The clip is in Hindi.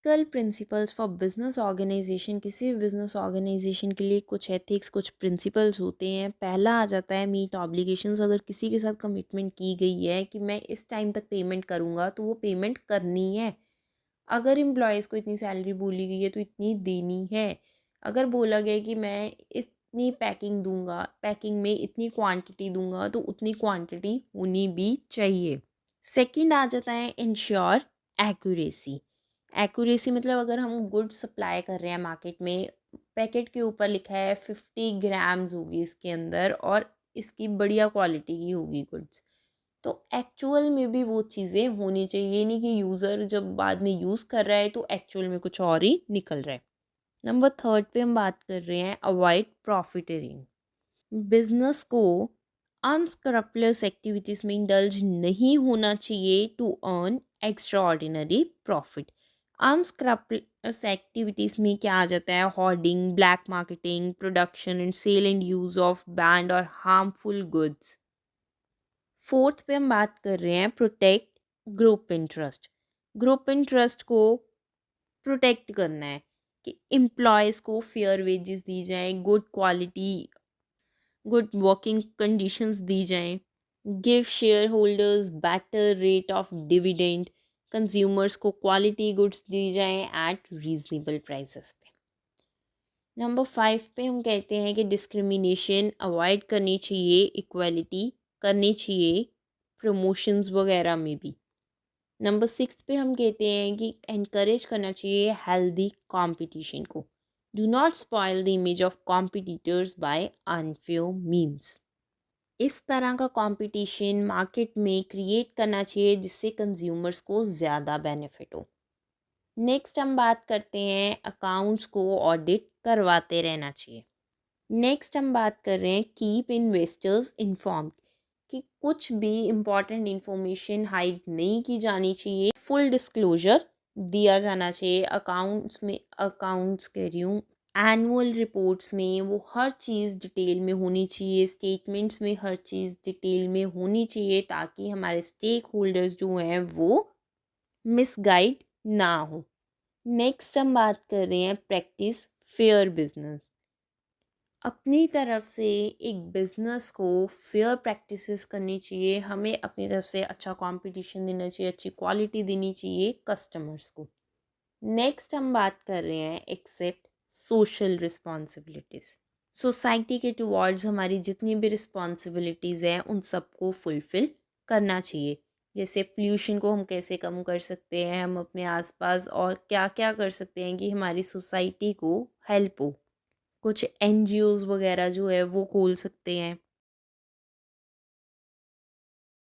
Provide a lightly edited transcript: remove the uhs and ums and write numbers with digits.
Ethical principles for business organization. किसी भी बिजनेस ऑर्गेनाइजेशन के लिए कुछ एथिक्स, कुछ प्रिंसिपल्स होते हैं। पहला आ जाता है मीट ऑब्लिगेशंस। अगर किसी के साथ कमिटमेंट की गई है कि मैं इस टाइम तक पेमेंट करूँगा, तो वो पेमेंट करनी है। अगर एम्प्लॉयज़ को इतनी सैलरी बोली गई है तो इतनी देनी है। अगर बोला गया है कि मैं इतनी पैकिंग दूंगा, पैकिंग में इतनी क्वांटिटी दूंगा, तो उतनी क्वांटिटी होनी भी चाहिए। सेकंड आ जाता है इंश्योर एक्यूरेसी। एक्यूरेसी मतलब अगर हम गुड्स सप्लाई कर रहे हैं मार्केट में, पैकेट के ऊपर लिखा है 50 ग्राम्स होगी इसके अंदर और इसकी बढ़िया क्वालिटी की होगी गुड्स, तो एक्चुअल में भी वो चीज़ें होनी चाहिए। ये नहीं कि यूज़र जब बाद में यूज़ कर रहा है तो एक्चुअल में कुछ और ही निकल रहा है। नंबर थर्ड पे हम बात कर रहे हैं अवॉइड प्रॉफिटरिंग। बिजनेस को अनस्क्रपलेस एक्टिविटीज़ में इंडल्ज नहीं होना चाहिए to earn extraordinary profit. Unscrupulous activities में क्या आ जाता है? Hoarding, black marketing, production and sale and use of banned और हार्मफुल गुड्स। फोर्थ पे हम बात कर रहे हैं protect group interest. Group interest को प्रोटेक्ट करना है कि एम्प्लॉयज़ को फेयर वेजेस दी जाएँ, good quality, good working conditions दी जाएँ, give shareholders better rate of dividend, consumers को क्वालिटी गुड्स दी जाएँ एट रीज़नेबल प्राइसेस पे। नंबर 5 पे हम कहते हैं कि डिस्क्रिमिनेशन अवॉइड करनी चाहिए, इक्वालिटी करनी चाहिए प्रमोशंस वगैरह में भी। नंबर 6 पे हम कहते हैं कि एनकरेज करना चाहिए हेल्दी कंपटीशन को। Do not spoil the image of competitors by unfair means. इस तरह का कंपटीशन मार्केट में क्रिएट करना चाहिए जिससे कंज्यूमर्स को ज़्यादा बेनिफिट हो। नेक्स्ट हम बात करते हैं अकाउंट्स को ऑडिट करवाते रहना चाहिए। नेक्स्ट हम बात कर रहे हैं कीप इन्वेस्टर्स इन्फॉर्म्ड, कि कुछ भी इम्पॉर्टेंट इंफॉर्मेशन हाइड नहीं की जानी चाहिए, फुल डिस्क्लोजर दिया जाना चाहिए। अकाउंट्स में, अकाउंट्स कह रही हूँ, एनुअल रिपोर्ट्स में वो हर चीज़ डिटेल में होनी चाहिए, स्टेटमेंट्स में हर चीज़ डिटेल में होनी चाहिए, ताकि हमारे स्टेक होल्डर्स जो हैं वो मिसगाइड ना हो। नेक्स्ट हम बात कर रहे हैं प्रैक्टिस फेयर बिजनेस। अपनी तरफ से एक बिज़नेस को फेयर प्रैक्टिसेस करनी चाहिए। हमें अपनी तरफ से अच्छा कंपटीशन देना चाहिए, अच्छी क्वालिटी देनी चाहिए कस्टमर्स को। नेक्स्ट हम बात कर रहे हैं एक्सेप्ट सोशल रिस्पॉन्सिबिलिटीज़। सोसाइटी के टुवर्ड्स हमारी जितनी भी रिस्पॉन्सिबिलिटीज़ हैं उन सबको फुलफ़िल करना चाहिए। जैसे पोल्यूशन को हम कैसे कम कर सकते हैं, हम अपने आसपास और क्या क्या कर सकते हैं कि हमारी सोसाइटी को हेल्प हो। कुछ एनजीओज़ वगैरह जो है वो खोल सकते हैं।